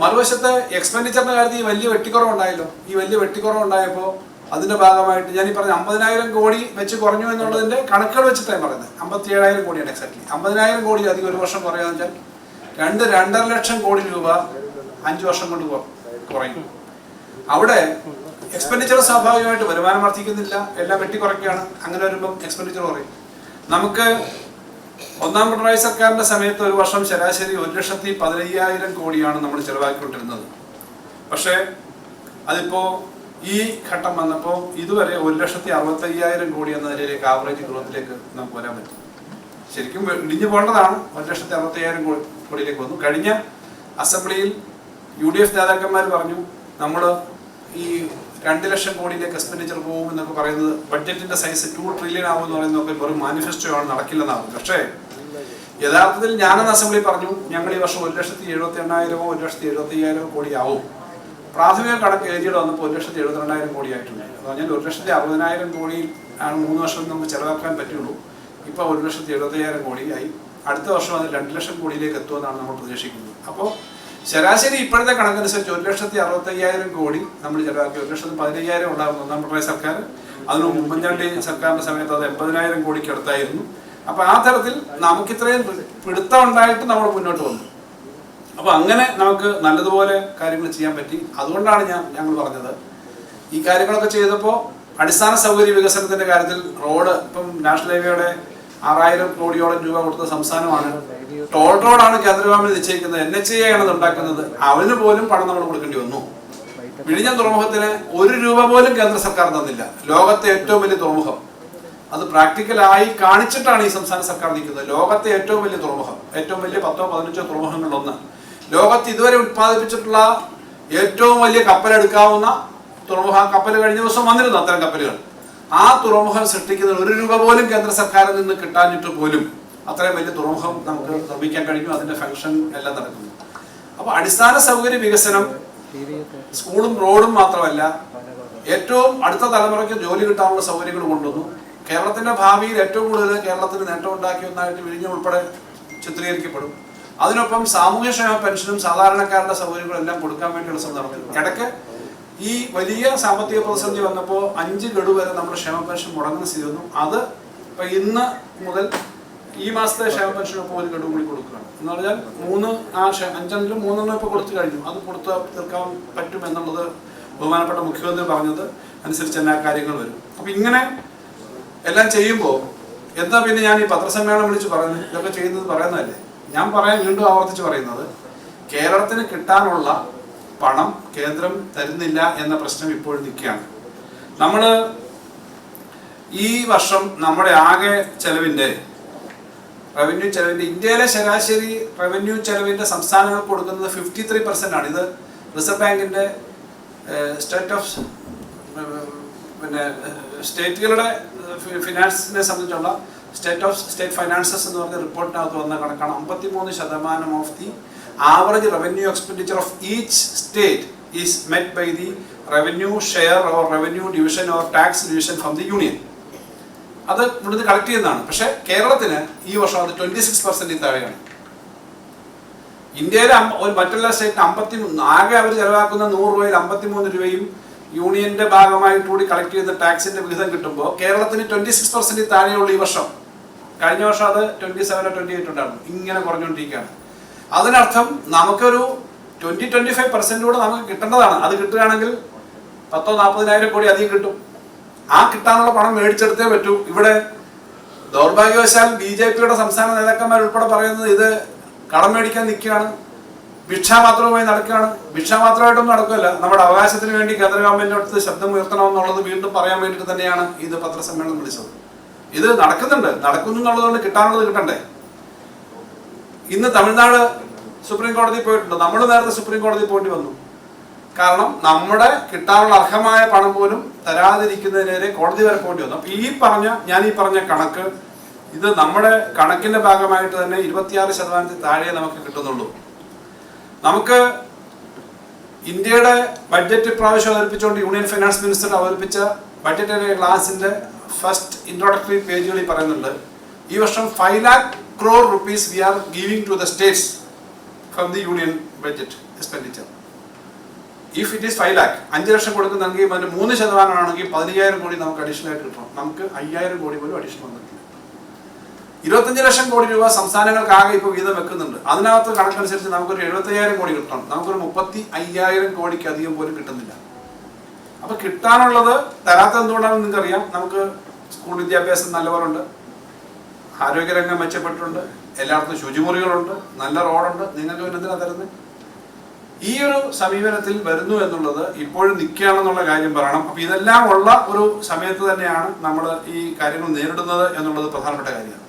മറുവശത്ത് എക്സ്പെൻഡിച്ചറിന്റെ കാര്യത്തിൽ ഈ വലിയ വെട്ടിക്കുറവുണ്ടായല്ലോ. ഈ വലിയ വെട്ടിക്കുറവുണ്ടായപ്പോൾ അതിന്റെ ഭാഗമായിട്ട് ഞാൻ ഈ പറഞ്ഞ 50,000 കോടി വെച്ച് കുറഞ്ഞു എന്നുള്ളതിന്റെ കണക്കുകൾ വെച്ചിട്ടാണ് പറയുന്നത്. 57,000 കോടിയാണ് എക്സാക്ട്ലി. 50,000 കോടി അധികം ഒരു വർഷം കുറയാന്ന് വെച്ചാൽ 2-2.5 ലക്ഷം കോടി രൂപ 5 വർഷം കൊണ്ട് കുറയും. അവിടെ എക്സ്പെൻഡിച്ചർ സ്വാഭാവികമായിട്ട് വരുമാനം വർദ്ധിക്കുന്നില്ല, എല്ലാം വെട്ടിക്കുറയ്ക്കുകയാണ്. അങ്ങനെ വരുമ്പം എക്സ്പെൻഡിച്ചർ കുറയും. നമുക്ക് ഒന്നാം പിണറായി സർക്കാരിന്റെ സമയത്ത് ഒരു വർഷം ശരാശരി 1,15,000 കോടിയാണ് നമ്മൾ ചെലവാക്കിക്കൊണ്ടിരുന്നത്. പക്ഷേ അതിപ്പോ ഈ ഘട്ടം വന്നപ്പോൾ ഇതുവരെ 1,65,000 കോടി എന്ന നിലയിലേക്ക് ആവറേജ് ഗ്രോത്തിലേക്ക് നമുക്ക് വരാൻ പറ്റും. ശരിക്കും ഇടിഞ്ഞു പോകേണ്ടതാണ്. 1,65,000 കോടിയിലേക്ക് വന്നു. കഴിഞ്ഞ അസംബ്ലിയിൽ UDF നേതാക്കന്മാർ പറഞ്ഞു നമ്മൾ ഈ 2 ലക്ഷം കോടിയിലേക്ക് എക്സ്പെൻഡിച്ചർ പോകും എന്നൊക്കെ പറയുന്നത്, ബഡ്ജറ്റിന്റെ സൈസ് 2 ട്രില്യൺ ആവും എന്ന് പറയുന്നതൊക്കെ വെറും മാനിഫെസ്റ്റോ ആണ്, നടക്കില്ലെന്നാവും. പക്ഷേ യഥാർത്ഥത്തിൽ ഞാനെന്ന അസംബ്ലി പറഞ്ഞു ഞങ്ങൾ ഈ വർഷം 1,78,000 1,75,000 കോടി ആവും. പ്രാഥമിക കണക്ക് ഏരിയയുടെ വന്നപ്പോൾ 1,72,000 കോടി ആയിട്ടുണ്ട്. അത് പറഞ്ഞാൽ 1,60,000 കോടി ആണ് 3 വർഷം നമുക്ക് ചെലവാക്കാൻ പറ്റുള്ളൂ. ഇപ്പോൾ 1,75,000 കോടിയായി. അടുത്ത വർഷം അത് 2 ലക്ഷം കോടിയിലേക്ക് എത്തുമെന്നാണ് നമ്മൾ പ്രതീക്ഷിക്കുന്നത്. അപ്പോൾ ശരാശരി ഇപ്പോഴത്തെ കണക്കനുസരിച്ച് 1,65,000 കോടി നമ്മൾ ചെലവാക്കി. 1,15,000 ഉണ്ടാകുന്നു ഒന്നാം പിണറായി സർക്കാർ. അതിന് ഉമ്മൻചാണ്ടി സർക്കാരിന്റെ സമയത്ത് അത് 80,000 കോടിക്ക് അടുത്തായിരുന്നു. അപ്പൊ ആ തരത്തിൽ നമുക്ക് ഇത്രയും പിടുത്തം ഉണ്ടായിട്ട് നമ്മൾ മുന്നോട്ട് വന്നു. അപ്പൊ അങ്ങനെ നമുക്ക് നല്ലതുപോലെ കാര്യങ്ങൾ ചെയ്യാൻ പറ്റി. അതുകൊണ്ടാണ് ഞങ്ങൾ പറഞ്ഞത് ഈ കാര്യങ്ങളൊക്കെ ചെയ്തപ്പോൾ അടിസ്ഥാന സൗകര്യ വികസനത്തിന്റെ കാര്യത്തിൽ റോഡ് ഇപ്പം നാഷണൽ ഹൈവേയുടെ 6,000 കോടിയോളം രൂപ കൊടുത്ത സംസ്ഥാനമാണ്. ടോൾ റോഡാണ് കേന്ദ്ര ഗവൺമെന്റ് നിശ്ചയിക്കുന്നത്, NHAI ആണ് ഉണ്ടാക്കുന്നത്. അവന് പോലും പണം നമ്മൾ കൊടുക്കേണ്ടി വന്നു. വിഴിഞ്ഞം തുറമുഖത്തിന് 1 രൂപ പോലും കേന്ദ്ര സർക്കാർ തന്നില്ല. ലോകത്തെ ഏറ്റവും വലിയ തുറമുഖം, അത് പ്രാക്ടിക്കലായി കാണിച്ചിട്ടാണ് ഈ സംസ്ഥാന സർക്കാർ നിൽക്കുന്നത്. ലോകത്തെ ഏറ്റവും വലിയ തുറമുഖം, ഏറ്റവും വലിയ 10-15 തുറമുഖങ്ങളിലൊന്ന്, ലോകത്ത് ഇതുവരെ ഉത്പാദിപ്പിച്ചിട്ടുള്ള ഏറ്റവും വലിയ കപ്പലെടുക്കാവുന്ന തുറമുഖം. കപ്പൽ കഴിഞ്ഞ ദിവസം വന്നിരുന്നു അത്തരം കപ്പലുകൾ. ആ തുറമുഖം സൃഷ്ടിക്കുന്ന 1 രൂപ പോലും കേന്ദ്ര സർക്കാരിൽ നിന്ന് കിട്ടാഞ്ഞിട്ട് പോലും അത്രയും വലിയ തുറമുഖം നമുക്ക് നിർമ്മിക്കാൻ കഴിഞ്ഞു. അതിന്റെ ഫംഗ്ഷൻ എല്ലാം നടക്കുന്നു. അപ്പൊ അടിസ്ഥാന സൗകര്യ വികസനം സ്കൂളും റോഡും മാത്രമല്ല, ഏറ്റവും അടുത്ത തലമുറയ്ക്ക് ജോലി കിട്ടാനുള്ള സൗകര്യങ്ങൾ കൊണ്ടുവന്നു. കേരളത്തിന്റെ ഭാവിയിൽ ഏറ്റവും കൂടുതൽ കേരളത്തിന് നേട്ടം ഉണ്ടാക്കിയ ഒന്നായിട്ട് വിഴിഞ്ഞം ഉൾപ്പെടെ ചിത്രീകരിക്കപ്പെടും. അതിനൊപ്പം സാമൂഹ്യക്ഷേമ പെൻഷനും സാധാരണക്കാരുടെ സൗകര്യങ്ങളും എല്ലാം കൊടുക്കാൻ വേണ്ടിയുള്ള ശ്രമം നടന്നു. ഇടയ്ക്ക് ഈ വലിയ സാമ്പത്തിക പ്രതിസന്ധി വന്നപ്പോൾ 5 ഗഡു വരെ നമ്മുടെ ക്ഷേമ പെൻഷൻ മുടങ്ങുന്ന സ്ഥിതി വന്നു. അത് ഇപ്പൊ ഇന്ന് മുതൽ ഈ മാസത്തെ ക്ഷേമ പെൻഷൻ ഇപ്പോൾ 1 ഗഡു കൂടി കൊടുക്കുകയാണ്. എന്ന് പറഞ്ഞാൽ 5-ലും 3 ഇപ്പോൾ കൊടുത്തു കഴിഞ്ഞു. അത് കൊടുത്ത് തീർക്കാൻ പറ്റും എന്നുള്ളത് ബഹുമാനപ്പെട്ട മുഖ്യമന്ത്രി പറഞ്ഞത് അനുസരിച്ച് എല്ലാ കാര്യങ്ങൾ വരും. അപ്പൊ ഇങ്ങനെ എല്ലാം ചെയ്യുമ്പോൾ എന്താ പിന്നെ ഞാൻ ഈ പത്രസമ്മേളനം വിളിച്ച് പറയുന്നത്, ഇതൊക്കെ ചെയ്യുന്നത് പറയുന്നതല്ലേ. ഞാൻ വീണ്ടും ആവർത്തിച്ച് പറയുന്നത്, കേരളത്തിന് കിട്ടാനുള്ള പണം കേന്ദ്രം തരുന്നില്ല എന്ന പ്രശ്നം ഇപ്പോഴും നിൽക്കുകയാണ്. നമ്മൾ ഈ വർഷം നമ്മുടെ ആകെ ചെലവിന്റെ റവന്യൂ ചെലവിന്റെ, ഇന്ത്യയിലെ ശരാശരി റവന്യൂ ചെലവിന്റെ സംസ്ഥാനങ്ങൾക്ക് കൊടുക്കുന്നത് 53% ആണ്. ഇത് റിസർവ് ബാങ്കിന്റെ സ്റ്റേറ്റുകളുടെ ഫിനാൻസിനെ സംബന്ധിച്ചുള്ള സ്റ്റേറ്റ് ഫൈനാൻസസ് എന്ന് പറഞ്ഞ റിപ്പോർട്ടിനകത്ത് വന്ന കണക്കാണ്. 53% of the average revenue expenditure of each state is met by the revenue share or revenue division or tax division from the union. അത് ഇവിടുന്ന് കളക്ട് ചെയ്യുന്നതാണ്. പക്ഷെ കേരളത്തിന് ഈ വർഷം അത് 26% താഴെയാണ്. ഇന്ത്യയിലെ മറ്റുള്ള സ്റ്റേറ്റിന് 53, ആകെ അവർ ചെലവാക്കുന്ന 100 രൂപയിൽ 53 രൂപയും യൂണിയന്റെ ഭാഗമായിട്ട് കൂടി കളക്ട് ചെയ്യുന്ന ടാക്സിന്റെ വിഹിതം കിട്ടുമ്പോൾ കേരളത്തിന് 26% താഴെയുള്ള ഈ വർഷം. കഴിഞ്ഞ വർഷം അത് 27-28 ഉണ്ടായിരുന്നു. ഇങ്ങനെ കുറഞ്ഞുകൊണ്ടിരിക്കുകയാണ്. അതിനർത്ഥം നമുക്കൊരു 20-25% കൂടെ നമുക്ക് കിട്ടേണ്ടതാണ്. അത് കിട്ടുകയാണെങ്കിൽ 10,000-40,000 കോടി അധികം കിട്ടും. ആ കിട്ടാനുള്ള പണം മേടിച്ചെടുത്തേ പറ്റൂ. ഇവിടെ ദൗർഭാഗ്യവശാൽ BJPയുടെ സംസ്ഥാന നേതാക്കന്മാർ ഉൾപ്പെടെ പറയുന്നത് ഇത് കടം മേടിക്കാൻ നിൽക്കുകയാണ്, ഭിക്ഷാപാത്രവുമായി നടക്കുകയാണ്. ഭിക്ഷാപാത്രമായിട്ടൊന്നും നടക്കുകയല്ല. നമ്മുടെ അവകാശത്തിന് വേണ്ടി കേന്ദ്ര ഗവൺമെന്റിന്റെ അടുത്ത് ശബ്ദം ഉയർത്തണമെന്നുള്ളത് വീണ്ടും പറയാൻ വേണ്ടിയിട്ട് തന്നെയാണ് ഇത് പത്രസമ്മേളനം വിളിച്ചത്. ഇത് നടക്കുന്നു എന്നുള്ളതുകൊണ്ട് കിട്ടാനുള്ളത് കിട്ടണ്ടേ. ഇന്ന് തമിഴ്നാട് സുപ്രീം കോടതി പോയിട്ടുണ്ട്. നമ്മൾ നേരത്തെ സുപ്രീം കോടതി പോയിട്ട് വന്നു. കാരണം നമ്മുടെ കിട്ടാനുള്ള അർഹമായ പണം പോലും തരാതിരിക്കുന്നതിനെതിരെ കോടതി വരെ പോണ്ടി വന്നു. അപ്പൊ ഞാൻ ഈ പറഞ്ഞ കണക്ക്, ഇത് നമ്മുടെ കണക്കിന്റെ ഭാഗമായിട്ട് തന്നെ 26% താഴെ നമുക്ക് കിട്ടുന്നുള്ളൂ. നമുക്ക് ഇന്ത്യയുടെ ബഡ്ജറ്റ് ഇപ്രാവശ്യം അവതരിപ്പിച്ചുകൊണ്ട് യൂണിയൻ ഫൈനാൻസ് മിനിസ്റ്റർ അവതരിപ്പിച്ച ബഡ്ജറ്റ് ക്ലാസിന്റെ ഫസ്റ്റ് ഇൻട്രോഡക്ടറി പേജുകളിൽ പറയുന്നുണ്ട്, ഈ വർഷം 5 lakh crore rupees we are giving to the states from the union budget expenditure. If it is 5 lakh, 5 ലക്ഷം കൊടുക്കുന്നെങ്കിൽ അതിന് 3% ആണെങ്കിൽ 15,000 കോടി നമുക്ക് അഡീഷണൽ ആയിട്ട് കിട്ടണം. നമുക്ക് 5,000 കോടി പോലും അഡീഷണൽ വന്നിട്ടില്ല. 25 ലക്ഷം കോടി രൂപ സംസ്ഥാനങ്ങൾക്ക് ആകെ ഇപ്പോൾ വീതം വെക്കുന്നുണ്ട്. അതിനകത്ത് കണക്കനുസരിച്ച് നമുക്കൊരു 75,000 കോടി കിട്ടണം. നമുക്കൊരു 35,000 കോടിക്ക് അധികം പോലും കിട്ടുന്നില്ല. അപ്പൊ കിട്ടാനുള്ളത് തരാത്തത് എന്തുകൊണ്ടാണെന്ന് നിങ്ങൾക്കറിയാം. നമുക്ക് സ്കൂൾ വിദ്യാഭ്യാസം നല്ലപോലുണ്ട്, ആരോഗ്യരംഗം മെച്ചപ്പെട്ടിട്ടുണ്ട്, എല്ലായിടത്തും ശുചിമുറികളുണ്ട്, നല്ല റോഡുണ്ട്. നിങ്ങൾക്ക് എന്തിനാ തരുന്നത്? ഈ ഒരു സമീപനത്തിൽ വരുന്നു എന്നുള്ളത് ഇപ്പോഴും നിൽക്കുകയാണെന്നുള്ള കാര്യം പറയണം. അപ്പൊ ഇതെല്ലാം ഉള്ള ഒരു സമയത്ത് തന്നെയാണ് നമ്മൾ ഈ കാര്യങ്ങൾ നേരിടുന്നത് എന്നുള്ളത് പ്രധാനപ്പെട്ട കാര്യമാണ്.